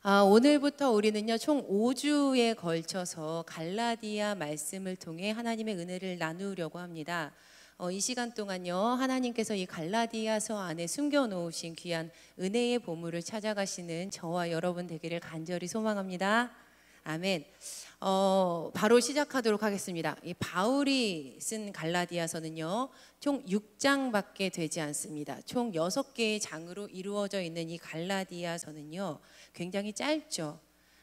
오늘부터 우리는요, 총 5주에 걸쳐서 갈라디아 말씀을 통해 하나님의 은혜를 나누려고 합니다. 이 시간 동안요, 하나님께서 이 갈라디아서 안에 숨겨놓으신 귀한 은혜의 보물을 찾아가시는 저와 여러분 되기를 간절히 소망합니다. 아멘. 바로 시작하도록 하겠습니다. 이 바울이 쓴 갈라디아서는요, 총 6장밖에 되지 않습니다. 총 6개의 장으로 이루어져 있는 이 갈라디아서는요, 굉장히 짧죠.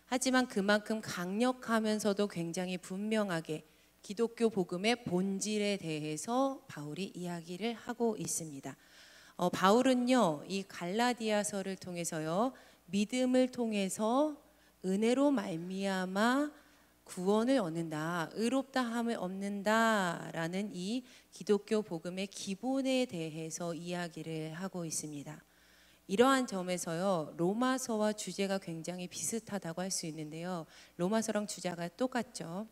하지만 그만큼 강력하면서도 굉장히 분명하게 기독교 복음의 본질에 대해서 바울이 이야기를 하고 있습니다. 바울은요, 이 갈라디아서를 통해서요, 믿음을 통해서 은혜로 말미암아 구원을 얻는다, 의롭다함을 얻는다라는 이 기독교 복음의 기본에 대해서 이야기를 하고 있습니다. 이러한 점에서요, 로마서와 주제가 굉장히 비슷하다고 할 수 있는데요, 로마서랑 주제가 똑같죠.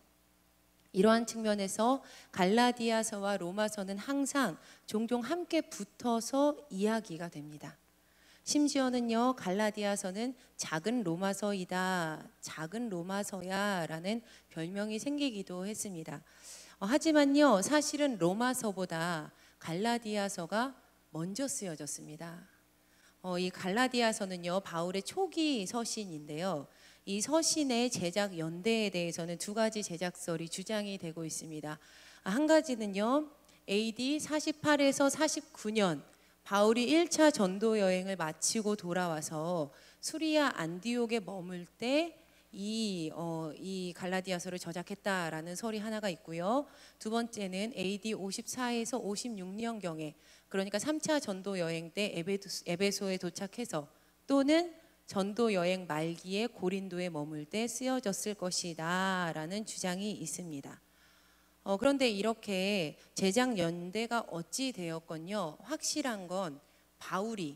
이러한 측면에서 갈라디아서와 로마서는 항상 종종 함께 붙어서 이야기가 됩니다. 심지어는요, 갈라디아서는 작은 로마서이다, 작은 로마서야 라는 별명이 생기기도 했습니다. 하지만요, 사실은 로마서보다 갈라디아서가 먼저 쓰여졌습니다. 이 갈라디아서는요, 바울의 초기 서신인데요, 이 서신의 제작 연대에 대해서는 두 가지 제작설이 주장이 되고 있습니다. 한 가지는요, AD 48에서 49년 바울이 1차 전도 여행을 마치고 돌아와서 수리아 안디옥에 머물 때 이 갈라디아서를 저작했다라는 설이 하나가 있고요. 두 번째는 AD 54에서 56년경에, 그러니까 3차 전도 여행 때 에베소에 도착해서 또는 전도 여행 말기에 고린도에 머물 때 쓰여졌을 것이다 라는 주장이 있습니다. 그런데 이렇게 제작 연대가 어찌 되었건요, 확실한 건 바울이요,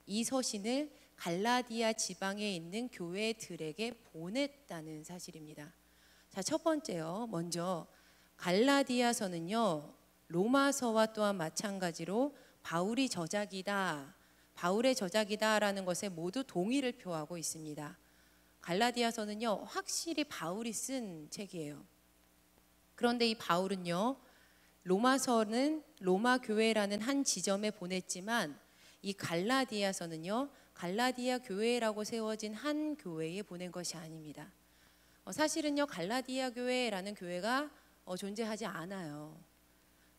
이 서신을 갈라디아 지방에 있는 교회들에게 보냈다는 사실입니다. 자, 첫 번째요, 먼저 갈라디아서는요, 로마서와 또한 마찬가지로 바울의 저작이다라는 것에 모두 동의를 표하고 있습니다. 갈라디아서는요, 확실히 바울이 쓴 책이에요. 그런데 이 바울은요, 로마서는 로마 교회라는 한 지점에 보냈지만 이 갈라디아서는요, 갈라디아 교회라고 세워진 한 교회에 보낸 것이 아닙니다. 사실은요, 갈라디아 교회라는 교회가 존재하지 않아요.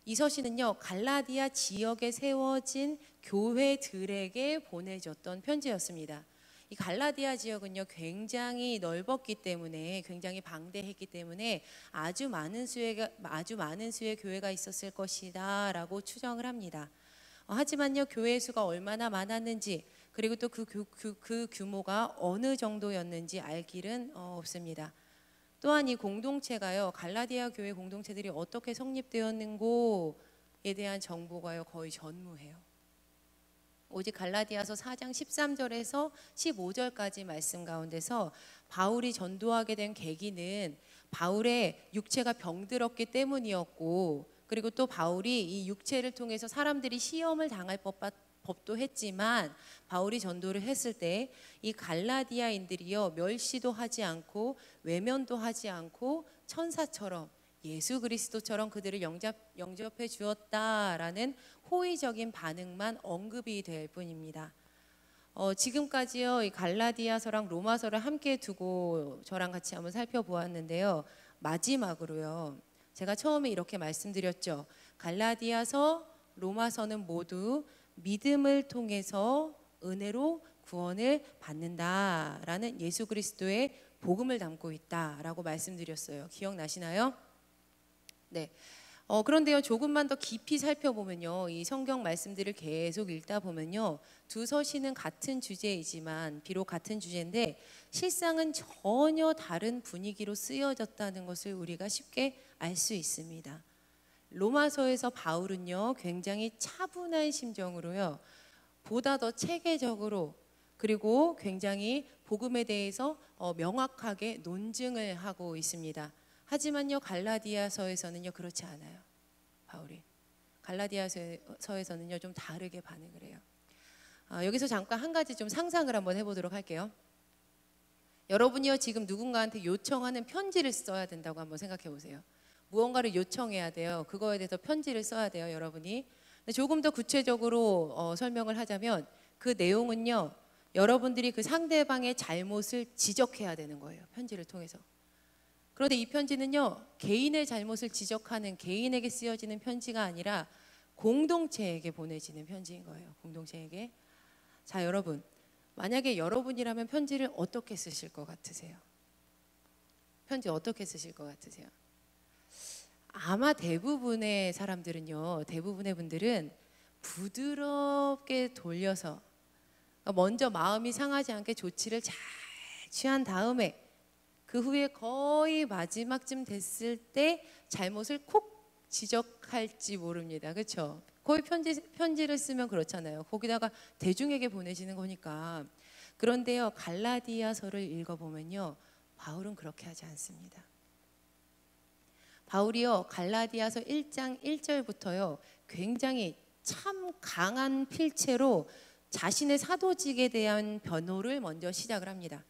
이 서신은요, 갈라디아 지역에 세워진 교회들에게 보내졌던 편지였습니다. 이 갈라디아 지역은요, 굉장히 넓었기 때문에, 굉장히 방대했기 때문에 아주 많은 수의 교회가 있었을 것이다 라고 추정을 합니다. 하지만요, 교회 수가 얼마나 많았는지, 그리고 또 그 규모가 어느 정도였는지 알 길은 없습니다. 또한 이 공동체가요, 갈라디아 교회 공동체들이 어떻게 성립되었는고에 대한 정보가요, 거의 전무해요. 오직 갈라디아서 4장 13절에서 15절까지 말씀 가운데서 바울이 전도하게 된 계기는 바울의 육체가 병들었기 때문이었고, 그리고 또 바울이 이 육체를 통해서 사람들이 시험을 당할 법도 했지만, 바울이 전도를 했을 때 이 갈라디아인들이요, 멸시도 하지 않고 외면도 하지 않고 천사처럼, 예수 그리스도처럼 그들을 영접해 주었다라는 호의적인 반응만 언급이 될 뿐입니다. 지금까지요, 이 갈라디아서랑 로마서를 함께 두고 저랑 같이 한번 살펴보았는데요, 마지막으로요, 제가 처음에 이렇게 말씀드렸죠. 갈라디아서, 로마서는 모두 믿음을 통해서 은혜로 구원을 받는다라는 예수 그리스도의 복음을 담고 있다라고 말씀드렸어요. 기억나시나요? 네. 그런데요, 조금만 더 깊이 살펴보면요, 이 성경 말씀들을 계속 읽다 보면요, 두 서신은 같은 주제이지만, 비록 같은 주제인데 실상은 전혀 다른 분위기로 쓰여졌다는 것을 우리가 쉽게 알 수 있습니다. 로마서에서 바울은요, 굉장히 차분한 심정으로요, 보다 더 체계적으로, 그리고 굉장히 복음에 대해서 명확하게 논증을 하고 있습니다. 하지만요, 갈라디아서에서는요, 그렇지 않아요. 바울이 갈라디아서에서는요, 좀 다르게 반응을 해요. 여기서 잠깐 한 가지 좀 상상을 한번 해보도록 할게요. 여러분이요 지금 누군가한테 요청하는 편지를 써야 된다고 한번 생각해 보세요. 무언가를 요청해야 돼요. 그거에 대해서 편지를 써야 돼요, 여러분이. 조금 더 구체적으로 설명을 하자면 그 내용은요, 여러분들이 그 상대방의 잘못을 지적해야 되는 거예요, 편지를 통해서. 그런데 이 편지는요, 개인의 잘못을 지적하는 개인에게 쓰여지는 편지가 아니라 공동체에게 보내지는 편지인 거예요, 공동체에게. 자, 여러분, 만약에 여러분이라면 편지를 어떻게 쓰실 것 같으세요? 편지 어떻게 쓰실 것 같으세요? 아마 대부분의 사람들은요, 대부분의 분들은 부드럽게 돌려서 먼저 마음이 상하지 않게 조치를 잘 취한 다음에 그 후에 거의 마지막쯤 됐을 때 잘못을 콕 지적할지 모릅니다. 그렇죠? 거의 편지를 쓰면 그렇잖아요. 거기다가 대중에게 보내시는 거니까. 그런데요, 갈라디아서를 읽어보면요, 바울은 그렇게 하지 않습니다. 바울이요, 갈라디아서 1장 1절부터요, 굉장히 참 강한 필체로 자신의 사도직에 대한 변호를 먼저 시작을 합니다.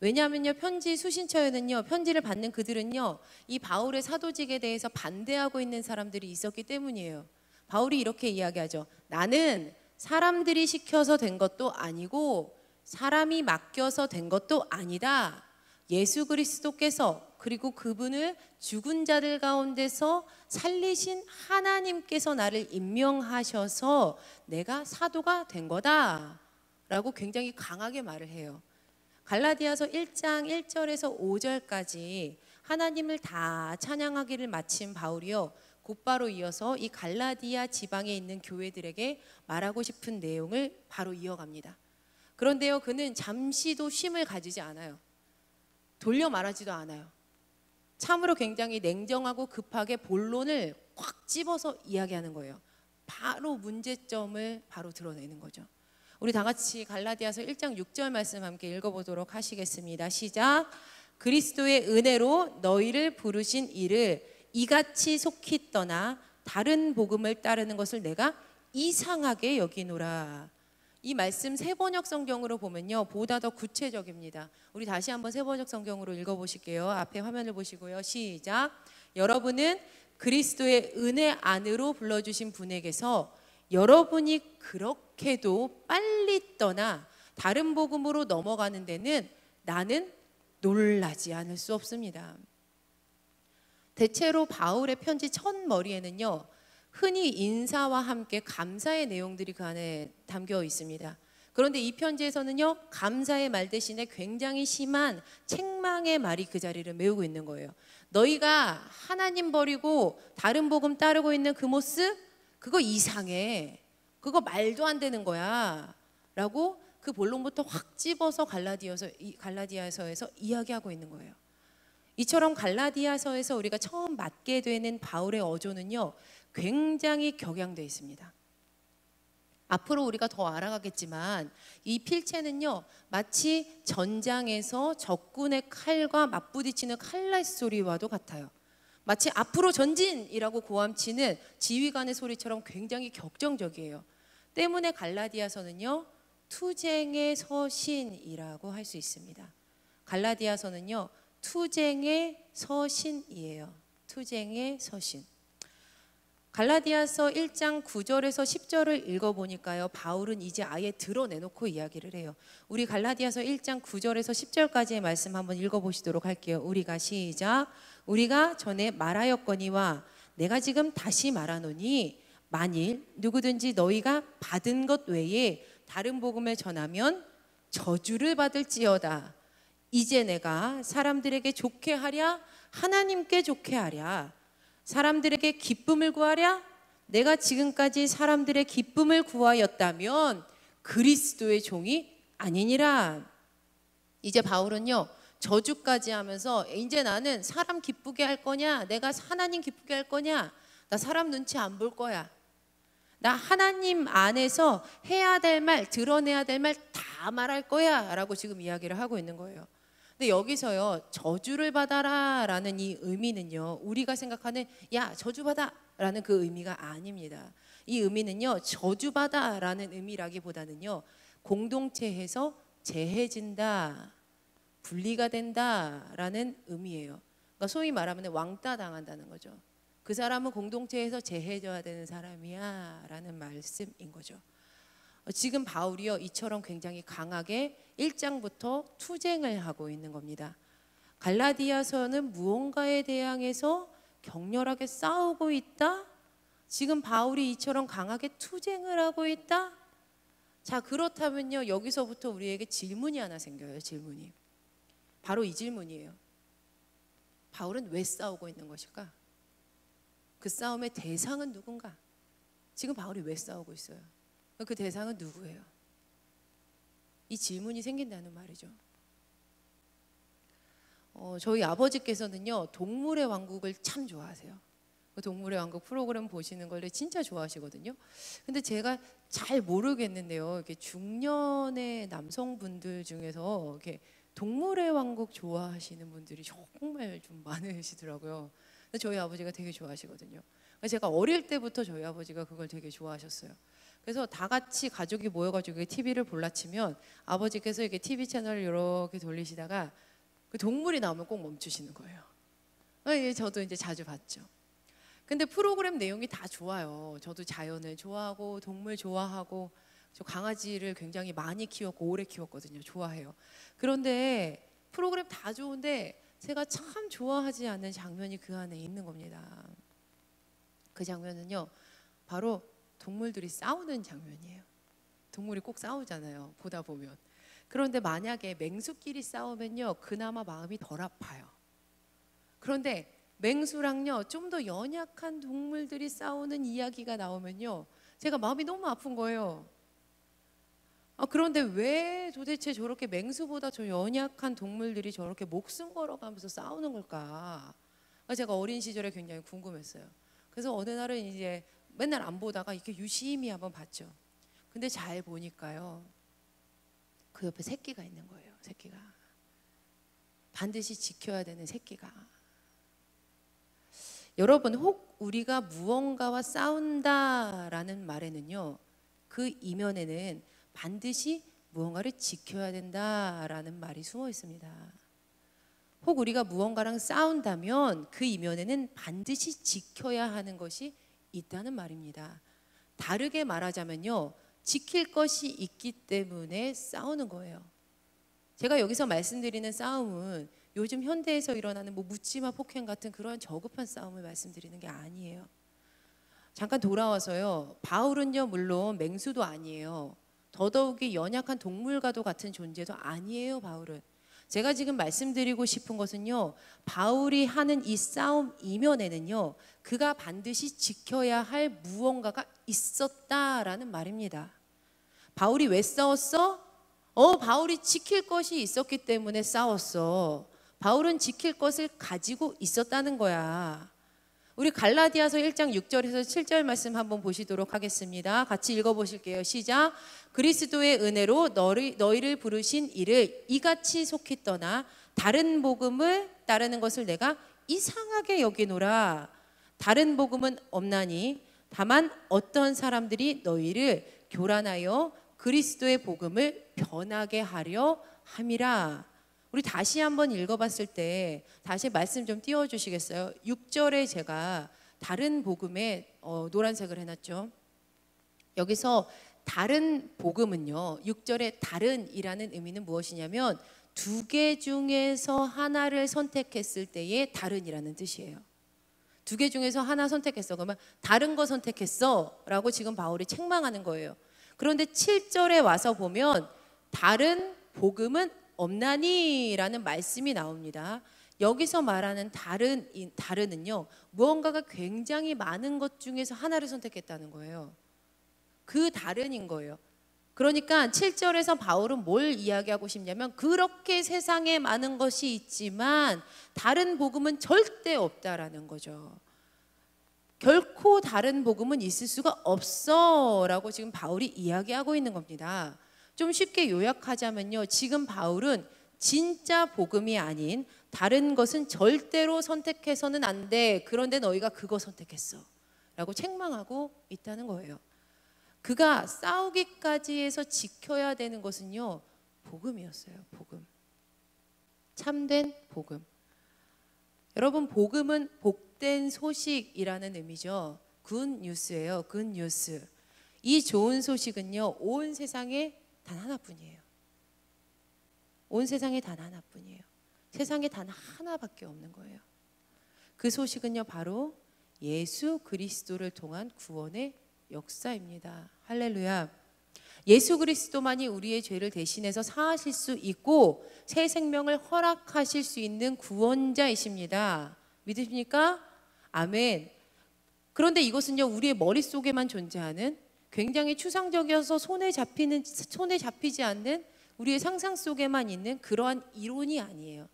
왜냐하면요, 편지 수신처에는요, 편지를 받는 그들은요, 이 바울의 사도직에 대해서 반대하고 있는 사람들이 있었기 때문이에요. 바울이 이렇게 이야기하죠. 나는 사람들이 시켜서 된 것도 아니고 사람이 맡겨서 된 것도 아니다. 예수 그리스도께서 그리고 그분을 죽은 자들 가운데서 살리신 하나님께서 나를 임명하셔서 내가 사도가 된 거다 라고 굉장히 강하게 말을 해요. 갈라디아서 1장 1절에서 5절까지 하나님을 다 찬양하기를 마친 바울이요, 곧바로 이어서 이 갈라디아 지방에 있는 교회들에게 말하고 싶은 내용을 바로 이어갑니다. 그런데요, 그는 잠시도 쉼을 가지지 않아요. 돌려 말하지도 않아요. 참으로 굉장히 냉정하고 급하게 본론을 꽉 집어서 이야기하는 거예요. 바로 문제점을 바로 드러내는 거죠. 우리 다 같이 갈라디아서 1장 6절 말씀 함께 읽어보도록 하시겠습니다. 시작. 그리스도의 은혜로 너희를 부르신 이를 이같이 속히 떠나 다른 복음을 따르는 것을 내가 이상하게 여기노라. 이 말씀 세번역 성경으로 보면요, 보다 더 구체적입니다. 우리 다시 한번 세번역 성경으로 읽어보실게요. 앞에 화면을 보시고요. 시작. 여러분은 그리스도의 은혜 안으로 불러주신 분에게서 여러분이 그렇게도 빨리 떠나 다른 복음으로 넘어가는 데는 나는 놀라지 않을 수 없습니다. 대체로 바울의 편지 첫머리에는요, 흔히 인사와 함께 감사의 내용들이 그 안에 담겨 있습니다. 그런데 이 편지에서는요, 감사의 말 대신에 굉장히 심한 책망의 말이 그 자리를 메우고 있는 거예요. 너희가 하나님 버리고 다른 복음 따르고 있는 그 모습, 그거 이상해. 그거 말도 안 되는 거야. 라고 그 본론부터 확 집어서 갈라디아서에서 이야기하고 있는 거예요. 이처럼 갈라디아서에서 우리가 처음 맞게 되는 바울의 어조는요, 굉장히 격양되어 있습니다. 앞으로 우리가 더 알아가겠지만 이 필체는요, 마치 전장에서 적군의 칼과 맞부딪히는 칼날 소리와도 같아요. 마치 앞으로 전진이라고 고함치는 지휘관의 소리처럼 굉장히 격정적이에요. 때문에 갈라디아서는요, 투쟁의 서신이라고 할 수 있습니다. 갈라디아서는요, 투쟁의 서신이에요. 투쟁의 서신. 갈라디아서 1장 9절에서 10절을 읽어보니까요, 바울은 이제 아예 드러내놓고 이야기를 해요. 우리 갈라디아서 1장 9절에서 10절까지의 말씀 한번 읽어보시도록 할게요. 우리가 시작. 우리가 전에 말하였거니와 내가 지금 다시 말하노니 만일 누구든지 너희가 받은 것 외에 다른 복음을 전하면 저주를 받을지어다. 이제 내가 사람들에게 좋게 하랴 하나님께 좋게 하랴 사람들에게 기쁨을 구하랴 내가 지금까지 사람들의 기쁨을 구하였다면 그리스도의 종이 아니니라. 이제 바울은요, 저주까지 하면서 이제 나는 사람 기쁘게 할 거냐, 내가 하나님 기쁘게 할 거냐, 나 사람 눈치 안 볼 거야. 나 하나님 안에서 해야 될 말, 드러내야 될 말 다 말할 거야 라고 지금 이야기를 하고 있는 거예요. 근데 여기서요, 저주를 받아라 라는 이 의미는요, 우리가 생각하는 야 저주받아 라는 그 의미가 아닙니다. 이 의미는요, 저주받아라는 의미라기보다는요, 공동체에서 재해진다, 분리가 된다라는 의미예요. 그러니까 소위 말하면 왕따 당한다는 거죠. 그 사람은 공동체에서 재해져야 되는 사람이야 라는 말씀인 거죠. 지금 바울이요, 이처럼 굉장히 강하게 1장부터 투쟁을 하고 있는 겁니다. 갈라디아서는 무언가에 대항해서 격렬하게 싸우고 있다? 지금 바울이 이처럼 강하게 투쟁을 하고 있다? 자, 그렇다면요, 여기서부터 우리에게 질문이 하나 생겨요. 질문이 바로 이 질문이에요. 바울은 왜 싸우고 있는 것일까? 그 싸움의 대상은 누군가? 지금 바울이 왜 싸우고 있어요? 그 대상은 누구예요? 이 질문이 생긴다는 말이죠. 저희 아버지께서는요, 동물의 왕국을 참 좋아하세요. 동물의 왕국 프로그램 보시는 걸 진짜 좋아하시거든요. 근데 제가 잘 모르겠는데요, 이렇게 중년의 남성분들 중에서 이렇게 동물의 왕국 좋아하시는 분들이 정말 좀 많으시더라고요. 근데 저희 아버지가 되게 좋아하시거든요. 제가 어릴 때부터 저희 아버지가 그걸 되게 좋아하셨어요. 그래서 다 같이 가족이 모여가지고 TV를 볼라치면 아버지께서 이렇게 TV 채널을 이렇게 돌리시다가 그 동물이 나오면 꼭 멈추시는 거예요. 저도 이제 자주 봤죠. 근데 프로그램 내용이 다 좋아요. 저도 자연을 좋아하고 동물 좋아하고, 저 강아지를 굉장히 많이 키웠고 오래 키웠거든요. 좋아해요. 그런데 프로그램 다 좋은데 제가 참 좋아하지 않는 장면이 그 안에 있는 겁니다. 그 장면은요, 바로 동물들이 싸우는 장면이에요. 동물이 꼭 싸우잖아요, 보다 보면. 그런데 만약에 맹수끼리 싸우면요, 그나마 마음이 덜 아파요. 그런데 맹수랑요, 좀 더 연약한 동물들이 싸우는 이야기가 나오면요, 제가 마음이 너무 아픈 거예요. 그런데 왜 도대체 저렇게 맹수보다 저 연약한 동물들이 저렇게 목숨 걸어가면서 싸우는 걸까? 제가 어린 시절에 굉장히 궁금했어요. 그래서 어느 날은 이제 맨날 안 보다가 이렇게 유심히 한번 봤죠. 근데 잘 보니까요, 그 옆에 새끼가 있는 거예요. 새끼가 반드시 지켜야 되는 새끼가. 여러분, 혹 우리가 무언가와 싸운다라는 말에는요, 그 이면에는 반드시 무언가를 지켜야 된다라는 말이 숨어 있습니다. 혹 우리가 무언가랑 싸운다면 그 이면에는 반드시 지켜야 하는 것이 있다는 말입니다. 다르게 말하자면요, 지킬 것이 있기 때문에 싸우는 거예요. 제가 여기서 말씀드리는 싸움은 요즘 현대에서 일어나는 묻지마 폭행 같은 그러한 저급한 싸움을 말씀드리는 게 아니에요. 잠깐 돌아와서요, 바울은요, 물론 맹수도 아니에요. 더더욱이 연약한 동물과도 같은 존재도 아니에요. 바울은. 제가 지금 말씀드리고 싶은 것은요, 바울이 하는 이 싸움 이면에는요, 그가 반드시 지켜야 할 무언가가 있었다라는 말입니다. 바울이 왜 싸웠어? 바울이 지킬 것이 있었기 때문에 싸웠어. 바울은 지킬 것을 가지고 있었다는 거야. 우리 갈라디아서 1장 6절에서 7절 말씀 한번 보시도록 하겠습니다. 같이 읽어보실게요. 시작. 그리스도의 은혜로 너희를 부르신 이를 이같이 속히 떠나 다른 복음을 따르는 것을 내가 이상하게 여기노라. 다른 복음은 없나니 다만 어떤 사람들이 너희를 교란하여 그리스도의 복음을 변하게 하려 함이라. 우리 다시 한번 읽어봤을 때 다시 말씀 좀 띄워주시겠어요? 6절에 제가 다른 복음에 노란색을 해놨죠. 여기서 다른 복음은요, 6절에 다른이라는 의미는 무엇이냐면 두 개 중에서 하나를 선택했을 때의 다른이라는 뜻이에요. 두 개 중에서 하나 선택했어. 그러면 다른 거 선택했어 라고 지금 바울이 책망하는 거예요. 그런데 7절에 와서 보면 다른 복음은 없나니 라는 말씀이 나옵니다. 여기서 말하는 다른은요, 무언가가 굉장히 많은 것 중에서 하나를 선택했다는 거예요. 그 다른인 거예요. 그러니까 7절에서 바울은 뭘 이야기하고 싶냐면, 그렇게 세상에 많은 것이 있지만 다른 복음은 절대 없다라는 거죠. 결코 다른 복음은 있을 수가 없어 라고 지금 바울이 이야기하고 있는 겁니다. 좀 쉽게 요약하자면요, 지금 바울은 진짜 복음이 아닌 다른 것은 절대로 선택해서는 안 돼. 그런데 너희가 그거 선택했어. 라고 책망하고 있다는 거예요. 그가 싸우기까지 해서 지켜야 되는 것은요, 복음이었어요. 복음. 참된 복음. 여러분, 복음은 복된 소식이라는 의미죠. 굿 뉴스예요. 굿 뉴스. 이 좋은 소식은요, 온 세상에 단 하나뿐이에요. 온 세상에 단 하나뿐이에요. 세상에 단 하나밖에 없는 거예요. 그 소식은요, 바로 예수 그리스도를 통한 구원의 역사입니다. 할렐루야. 예수 그리스도만이 우리의 죄를 대신해서 사하실 수 있고 새 생명을 허락하실 수 있는 구원자이십니다. 믿으십니까? 아멘. 그런데 이것은요, 우리의 머릿속에만 존재하는 굉장히 추상적이어서 손에 잡히지 않는 우리의 상상 속에만 있는 그러한 이론이 아니에요.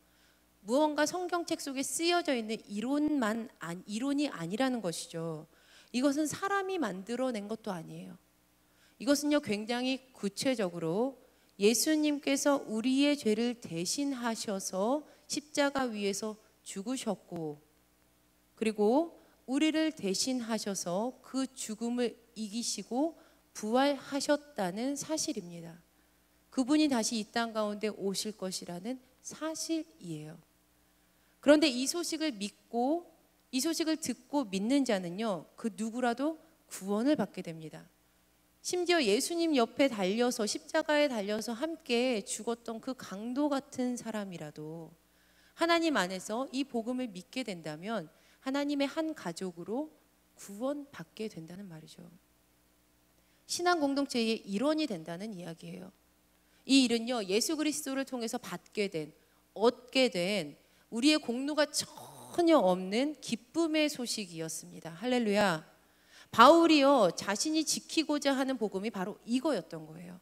무언가 성경책 속에 쓰여져 있는 이론이 아니라는 것이죠. 이것은 사람이 만들어낸 것도 아니에요. 이것은요, 굉장히 구체적으로 예수님께서 우리의 죄를 대신하셔서 십자가 위에서 죽으셨고, 그리고 우리를 대신하셔서 그 죽음을 이기시고 부활하셨다는 사실입니다. 그분이 다시 이 땅 가운데 오실 것이라는 사실이에요. 그런데 이 소식을 믿고 이 소식을 듣고 믿는 자는요, 그 누구라도 구원을 받게 됩니다. 심지어 예수님 옆에 달려서 십자가에 달려서 함께 죽었던 그 강도 같은 사람이라도 하나님 안에서 이 복음을 믿게 된다면 하나님의 한 가족으로 구원받게 된다는 말이죠. 신앙 공동체의 일원이 된다는 이야기예요. 이 일은요, 예수 그리스도를 통해서 얻게 된 우리의 공로가 전혀 없는 기쁨의 소식이었습니다. 할렐루야. 바울이요, 자신이 지키고자 하는 복음이 바로 이거였던 거예요.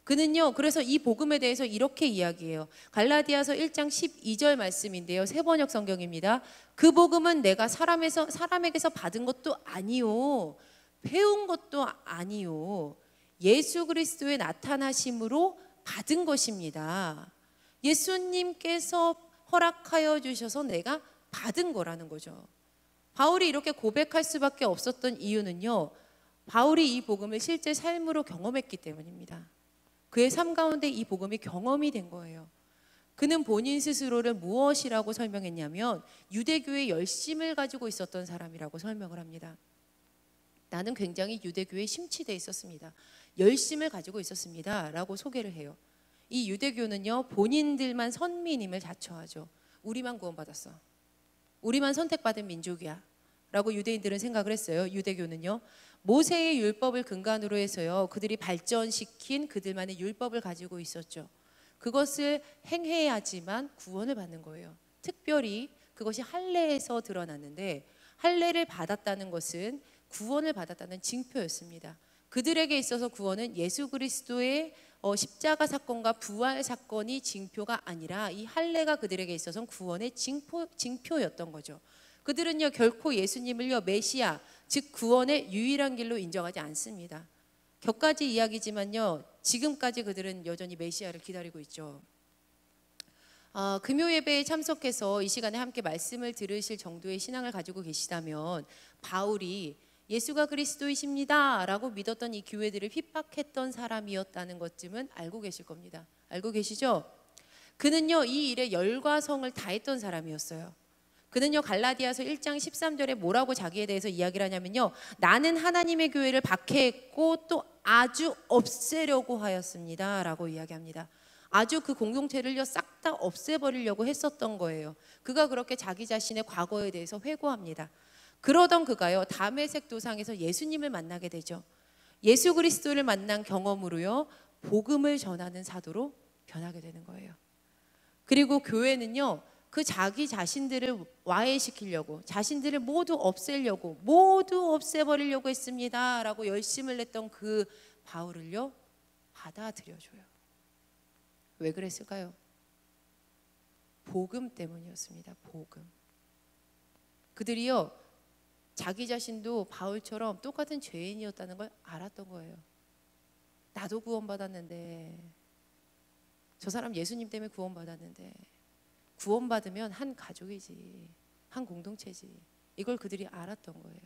그는요, 그래서 이 복음에 대해서 이렇게 이야기해요. 갈라디아서 1장 12절 말씀인데요, 새번역 성경입니다. 그 복음은 내가 사람에게서 받은 것도 아니요, 배운 것도 아니요, 예수 그리스도의 나타나심으로 받은 것입니다. 예수님께서 허락하여 주셔서 내가 받은 거라는 거죠. 바울이 이렇게 고백할 수밖에 없었던 이유는요, 바울이 이 복음을 실제 삶으로 경험했기 때문입니다. 그의 삶 가운데 이 복음이 경험이 된 거예요. 그는 본인 스스로를 무엇이라고 설명했냐면 유대교의 열심을 가지고 있었던 사람이라고 설명을 합니다. 나는 굉장히 유대교에 심취되어 있었습니다. 열심을 가지고 있었습니다 라고 소개를 해요. 이 유대교는요, 본인들만 선민임을 자처하죠. 우리만 구원받았어, 우리만 선택받은 민족이야 라고 유대인들은 생각을 했어요. 유대교는요, 모세의 율법을 근간으로 해서요, 그들이 발전시킨 그들만의 율법을 가지고 있었죠. 그것을 행해야지만 구원을 받는 거예요. 특별히 그것이 할례에서 드러났는데, 할례를 받았다는 것은 구원을 받았다는 징표였습니다. 그들에게 있어서 구원은 예수 그리스도의 십자가 사건과 부활 사건이 징표가 아니라 이 할례가 그들에게 있어서는 구원의 징표였던 거죠. 그들은요, 결코 예수님을요, 메시아, 즉 구원의 유일한 길로 인정하지 않습니다. 격가지 이야기지만요, 지금까지 그들은 여전히 메시아를 기다리고 있죠. 금요 예배에 참석해서 이 시간에 함께 말씀을 들으실 정도의 신앙을 가지고 계시다면, 바울이 예수가 그리스도이십니다 라고 믿었던 이 교회들을 핍박했던 사람이었다는 것쯤은 알고 계실 겁니다. 알고 계시죠? 그는요, 이 일에 열과 성을 다했던 사람이었어요. 그는요, 갈라디아서 1장 13절에 뭐라고 자기에 대해서 이야기를 하냐면요, 나는 하나님의 교회를 박해했고 또 아주 없애려고 하였습니다 라고 이야기합니다. 아주 그 공동체를요, 싹 다 없애버리려고 했었던 거예요. 그가 그렇게 자기 자신의 과거에 대해서 회고합니다. 그러던 그가요, 다메섹 도상에서 예수님을 만나게 되죠. 예수 그리스도를 만난 경험으로요, 복음을 전하는 사도로 변하게 되는 거예요. 그리고 교회는요, 그 자기 자신들을 와해시키려고, 자신들을 모두 없애버리려고 했습니다 라고 열심을 냈던 그 바울을요, 받아들여줘요. 왜 그랬을까요? 복음 때문이었습니다. 복음. 그들이요, 자기 자신도 바울처럼 똑같은 죄인이었다는 걸 알았던 거예요. 나도 구원받았는데, 저 사람 예수님 때문에 구원받았는데, 구원받으면 한 가족이지, 한 공동체지, 이걸 그들이 알았던 거예요.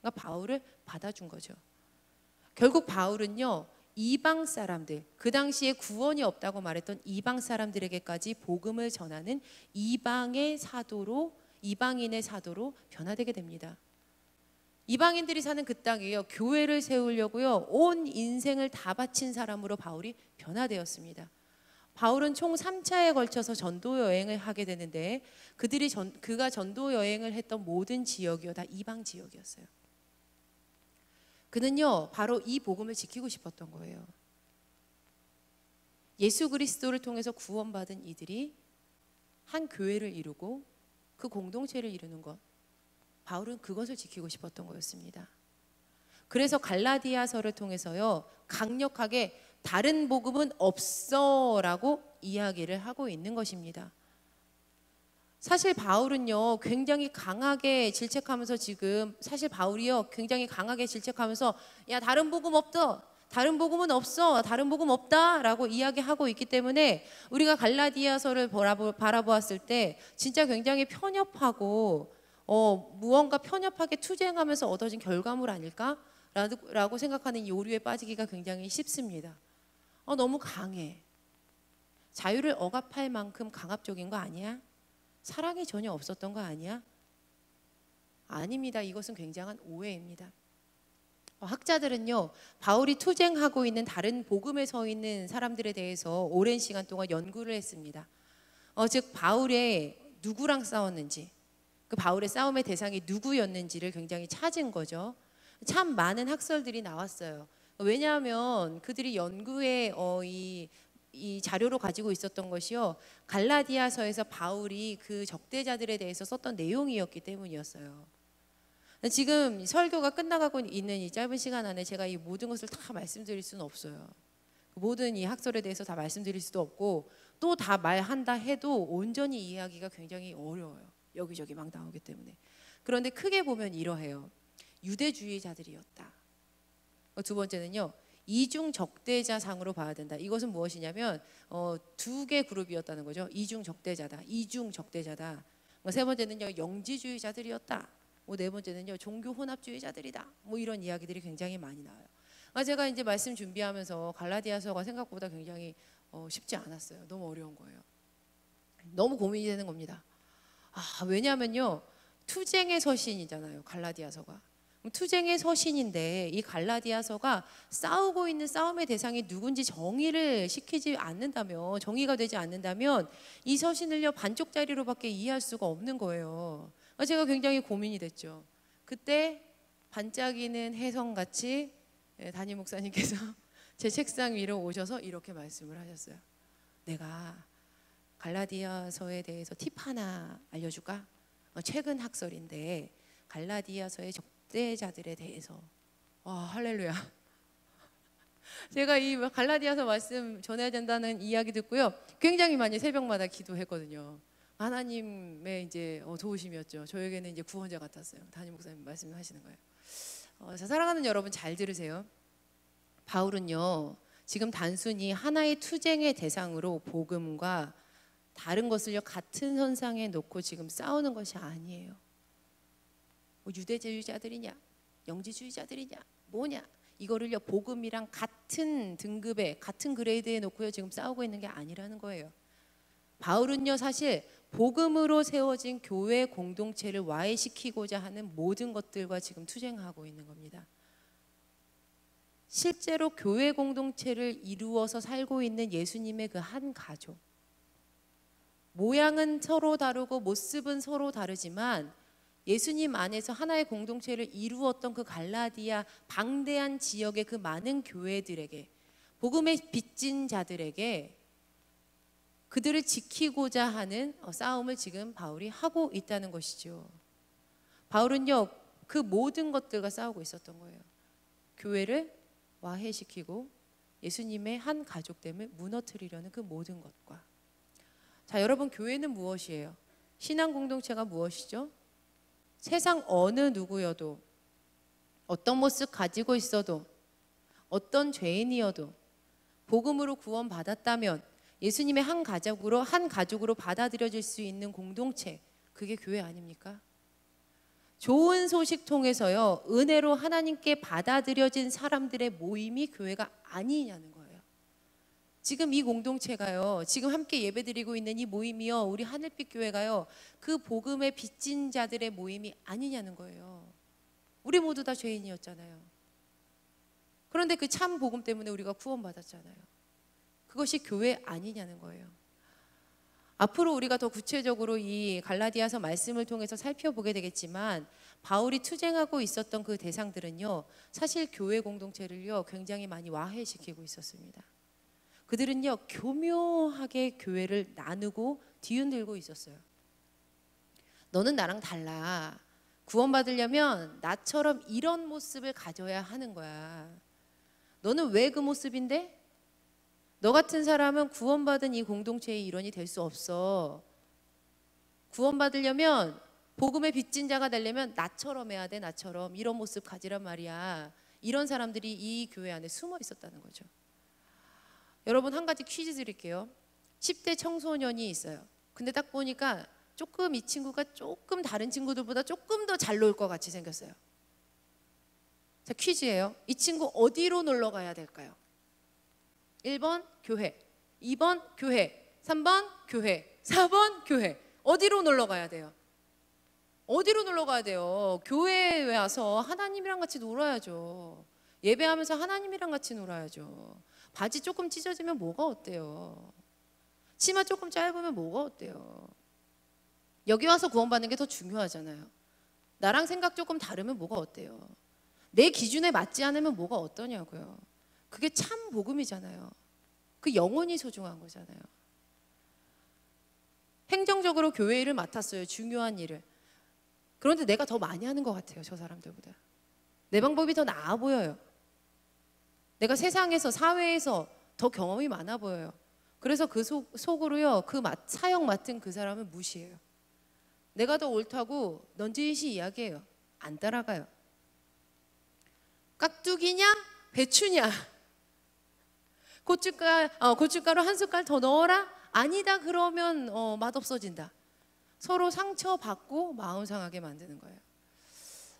그러니까 바울을 받아준 거죠. 결국 바울은요, 이방 사람들, 그 당시에 구원이 없다고 말했던 이방 사람들에게까지 복음을 전하는 이방인의 사도로 변화되게 됩니다. 이방인들이 사는 그 땅이요, 교회를 세우려고요, 온 인생을 다 바친 사람으로 바울이 변화되었습니다. 바울은 총 3차에 걸쳐서 전도 여행을 하게 되는데 그가 전도 여행을 했던 모든 지역이요, 다 이방 지역이었어요. 그는요, 바로 이 복음을 지키고 싶었던 거예요. 예수 그리스도를 통해서 구원받은 이들이 한 교회를 이루고 그 공동체를 이루는 것, 바울은 그것을 지키고 싶었던 거였습니다. 그래서 갈라디아서를 통해서요, 강력하게 다른 복음은 없어라고 이야기를 하고 있는 것입니다. 사실 바울은요, 굉장히 강하게 질책하면서 사실 바울이요, 굉장히 강하게 질책하면서 야, 다른 복음 없어, 다른 복음은 없어, 다른 복음 없다라고 이야기하고 있기 때문에 우리가 갈라디아서를 바라보았을 때 진짜 굉장히 편협하고 무언가 편협하게 투쟁하면서 얻어진 결과물 아닐까라고 생각하는 이 오류에 빠지기가 굉장히 쉽습니다. 너무 강해. 자유를 억압할 만큼 강압적인 거 아니야? 사랑이 전혀 없었던 거 아니야? 아닙니다. 이것은 굉장한 오해입니다. 학자들은요, 바울이 투쟁하고 있는 다른 복음에 서 있는 사람들에 대해서 오랜 시간 동안 연구를 했습니다. 즉 바울의 누구랑 싸웠는지, 그 바울의 싸움의 대상이 누구였는지를 굉장히 찾은 거죠. 참 많은 학설들이 나왔어요. 왜냐하면 그들이 연구에 이 자료로 가지고 있었던 것이요, 갈라디아서에서 바울이 그 적대자들에 대해서 썼던 내용이었기 때문이었어요. 지금 설교가 끝나가고 있는 이 짧은 시간 안에 제가 이 모든 것을 다 말씀드릴 수는 없어요. 모든 이 학설에 대해서 다 말씀드릴 수도 없고, 또 다 말한다 해도 온전히 이해하기가 굉장히 어려워요. 여기저기 막 나오기 때문에. 그런데 크게 보면 이러해요. 유대주의자들이었다. 두 번째는요, 이중 적대자상으로 봐야 된다. 이것은 무엇이냐면 두 개 그룹이었다는 거죠. 이중 적대자다. 세 번째는요, 영지주의자들이었다. 네 번째는요, 종교 혼합주의자들이다. 이런 이야기들이 굉장히 많이 나와요. 제가 이제 말씀 준비하면서 갈라디아서가 생각보다 굉장히 쉽지 않았어요. 너무 어려운 거예요. 너무 고민이 되는 겁니다. 왜냐하면요, 투쟁의 서신이잖아요, 갈라디아서가. 투쟁의 서신인데 이 갈라디아서가 싸우고 있는 싸움의 대상이 누군지 정의가 되지 않는다면 이 서신을요, 반쪽짜리로밖에 이해할 수가 없는 거예요. 제가 굉장히 고민이 됐죠. 그때 반짝이는 혜성같이 담임 목사님께서 제 책상 위로 오셔서 이렇게 말씀을 하셨어요. 내가 갈라디아서에 대해서 팁 하나 알려줄까? 최근 학설인데 갈라디아서의 적대자들에 대해서. 할렐루야. 제가 이 갈라디아서 말씀 전해야 된다는 이야기 듣고요, 굉장히 많이 새벽마다 기도했거든요. 하나님의 이제 도우심이었죠. 저에게는 이제 구원자 같았어요. 담임 목사님 말씀하시는 거예요. 사랑하는 여러분, 잘 들으세요. 바울은요, 지금 단순히 하나의 투쟁의 대상으로 복음과 다른 것을요, 같은 선상에 놓고 지금 싸우는 것이 아니에요. 유대주의자들이냐, 영지주의자들이냐, 뭐냐, 이거를요, 복음이랑 같은 등급에, 같은 그레이드에 놓고요, 지금 싸우고 있는 게 아니라는 거예요. 바울은요, 사실 복음으로 세워진 교회 공동체를 와해시키고자 하는 모든 것들과 지금 투쟁하고 있는 겁니다. 실제로 교회 공동체를 이루어서 살고 있는 예수님의 그 한 가족, 모양은 서로 다르고 모습은 서로 다르지만 예수님 안에서 하나의 공동체를 이루었던 그 갈라디아 방대한 지역의 그 많은 교회들에게, 복음의 빚진 자들에게 그들을 지키고자 하는 싸움을 지금 바울이 하고 있다는 것이죠. 바울은요, 그 모든 것들과 싸우고 있었던 거예요. 교회를 와해시키고 예수님의 한 가족됨을 무너뜨리려는 그 모든 것과. 자, 여러분, 교회는 무엇이에요? 신앙 공동체가 무엇이죠? 세상 어느 누구여도, 어떤 모습 가지고 있어도, 어떤 죄인이어도 복음으로 구원받았다면 예수님의 한 가족으로 받아들여질 수 있는 공동체, 그게 교회 아닙니까? 좋은 소식 통해서요, 은혜로 하나님께 받아들여진 사람들의 모임이 교회가 아니냐는 거예요. 지금 이 공동체가요, 지금 함께 예배드리고 있는 이 모임이요, 우리 하늘빛 교회가요, 그 복음의 빚진 자들의 모임이 아니냐는 거예요. 우리 모두 다 죄인이었잖아요. 그런데 그 참 복음 때문에 우리가 구원받았잖아요. 그것이 교회 아니냐는 거예요. 앞으로 우리가 더 구체적으로 이 갈라디아서 말씀을 통해서 살펴보게 되겠지만, 바울이 투쟁하고 있었던 그 대상들은요, 사실 교회 공동체를요 굉장히 많이 와해시키고 있었습니다. 그들은요 교묘하게 교회를 나누고 뒤흔들고 있었어요. 너는 나랑 달라. 구원받으려면 나처럼 이런 모습을 가져야 하는 거야. 너는 왜 그 모습인데? 너 같은 사람은 구원받은 이 공동체의 일원이 될 수 없어. 구원받으려면, 복음의 빚진 자가 되려면 나처럼 해야 돼. 나처럼 이런 모습 가지란 말이야. 이런 사람들이 이 교회 안에 숨어 있었다는 거죠. 여러분, 한 가지 퀴즈 드릴게요. 10대 청소년이 있어요. 근데 딱 보니까 조금 이 친구가 조금 다른 친구들보다 조금 더 잘 놀 것 같이 생겼어요. 자, 퀴즈예요. 이 친구 어디로 놀러 가야 될까요? 1번 교회, 2번 교회, 3번 교회, 4번 교회. 어디로 놀러 가야 돼요? 어디로 놀러 가야 돼요? 교회에 와서 하나님이랑 같이 놀아야죠. 예배하면서 하나님이랑 같이 놀아야죠. 바지 조금 찢어지면 뭐가 어때요? 치마 조금 짧으면 뭐가 어때요? 여기 와서 구원받는 게 더 중요하잖아요. 나랑 생각 조금 다르면 뭐가 어때요? 내 기준에 맞지 않으면 뭐가 어떠냐고요. 그게 참 복음이잖아요. 그 영혼이 소중한 거잖아요. 행정적으로 교회 일을 맡았어요. 중요한 일을. 그런데 내가 더 많이 하는 것 같아요. 저 사람들보다. 내 방법이 더 나아 보여요. 내가 세상에서, 사회에서 더 경험이 많아 보여요. 그래서 그 속으로요, 그 사역 맡은 그 사람을 무시해요. 내가 더 옳다고 넌지시 이야기해요. 안 따라가요. 깍두기냐 배추냐, 고춧가루 한 숟갈 더 넣어라? 아니다 그러면 맛없어진다. 서로 상처받고 마음 상하게 만드는 거예요.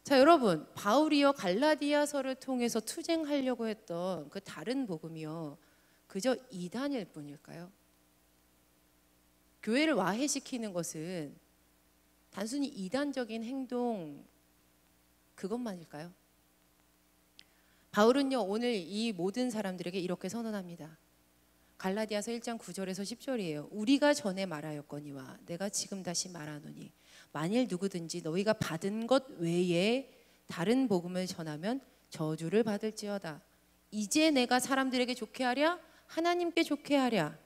자, 여러분, 바울이요 갈라디아서를 통해서 투쟁하려고 했던 그 다른 복음이요 그저 이단일 뿐일까요? 교회를 와해시키는 것은 단순히 이단적인 행동 그것만일까요? 바울은요 오늘 이 모든 사람들에게 이렇게 선언합니다. 갈라디아서 1장 9절에서 10절이에요. 우리가 전에 말하였거니와 내가 지금 다시 말하노니 만일 누구든지 너희가 받은 것 외에 다른 복음을 전하면 저주를 받을지어다. 이제 내가 사람들에게 좋게 하랴? 하나님께 좋게 하랴?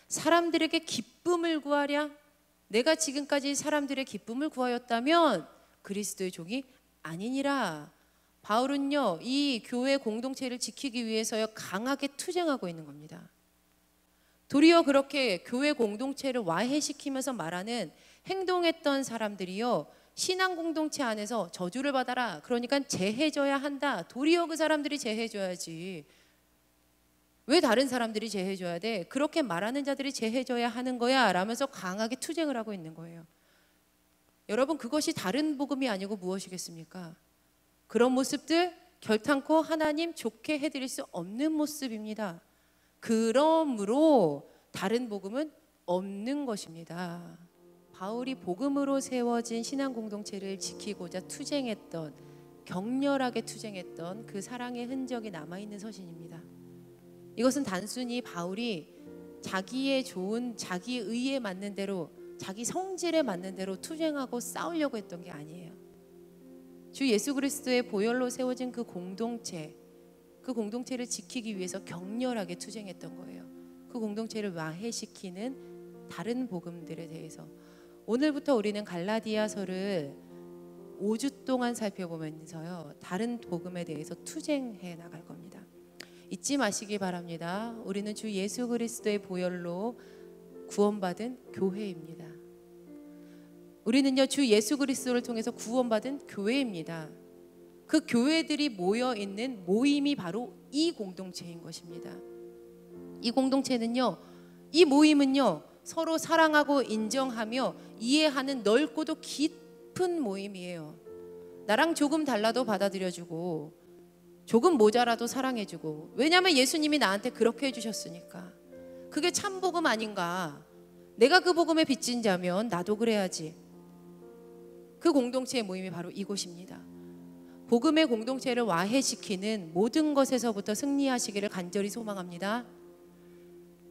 사람들에게 기쁨을 구하랴? 내가 지금까지 사람들의 기쁨을 구하였다면 그리스도의 종이 아니니라. 바울은요 이 교회 공동체를 지키기 위해서요 강하게 투쟁하고 있는 겁니다. 도리어 그렇게 교회 공동체를 와해시키면서 말하는 행동했던 사람들이요 신앙 공동체 안에서 저주를 받아라. 그러니까 제해져야 한다. 도리어 그 사람들이 제해져야지. 왜 다른 사람들이 제해져야 돼? 그렇게 말하는 자들이 제해져야 하는 거야 라면서 강하게 투쟁을 하고 있는 거예요. 여러분, 그것이 다른 복음이 아니고 무엇이겠습니까? 그런 모습들 결탄코 하나님 좋게 해드릴 수 없는 모습입니다. 그러므로 다른 복음은 없는 것입니다. 바울이 복음으로 세워진 신앙 공동체를 지키고자 투쟁했던, 격렬하게 투쟁했던 그 사랑의 흔적이 남아있는 서신입니다. 이것은 단순히 바울이 자기의 좋은, 자기 의에 맞는 대로, 자기 성질에 맞는 대로 투쟁하고 싸우려고 했던 게 아니에요. 주 예수 그리스도의 보혈로 세워진 그 공동체를 지키기 위해서 격렬하게 투쟁했던 거예요. 그 공동체를 와해시키는 다른 복음들에 대해서 오늘부터 우리는 갈라디아서를 5주 동안 살펴보면서요 다른 복음에 대해서 투쟁해 나갈 겁니다. 잊지 마시기 바랍니다. 우리는 주 예수 그리스도의 보혈로 구원받은 교회입니다. 우리는요 주 예수 그리스도를 통해서 구원받은 교회입니다. 그 교회들이 모여 있는 모임이 바로 이 공동체인 것입니다. 이 공동체는요, 이 모임은요 서로 사랑하고 인정하며 이해하는 넓고도 높은 모임이에요. 나랑 조금 달라도 받아들여주고 조금 모자라도 사랑해주고, 왜냐하면 예수님이 나한테 그렇게 해주셨으니까. 그게 참 복음 아닌가. 내가 그 복음에 빚진 자면 나도 그래야지. 그 공동체의 모임이 바로 이곳입니다. 복음의 공동체를 와해시키는 모든 것에서부터 승리하시기를 간절히 소망합니다.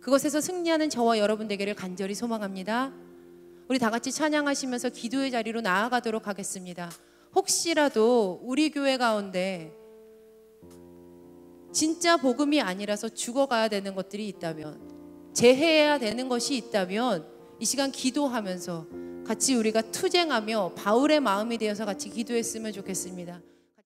그것에서 승리하는 저와 여러분 되기를 간절히 소망합니다. 우리 다 같이 찬양하시면서 기도의 자리로 나아가도록 하겠습니다. 혹시라도 우리 교회 가운데 진짜 복음이 아니라서 죽어가야 되는 것들이 있다면, 재해야 되는 것이 있다면, 이 시간 기도하면서 같이 우리가 투쟁하며 바울의 마음이 되어서 같이 기도했으면 좋겠습니다.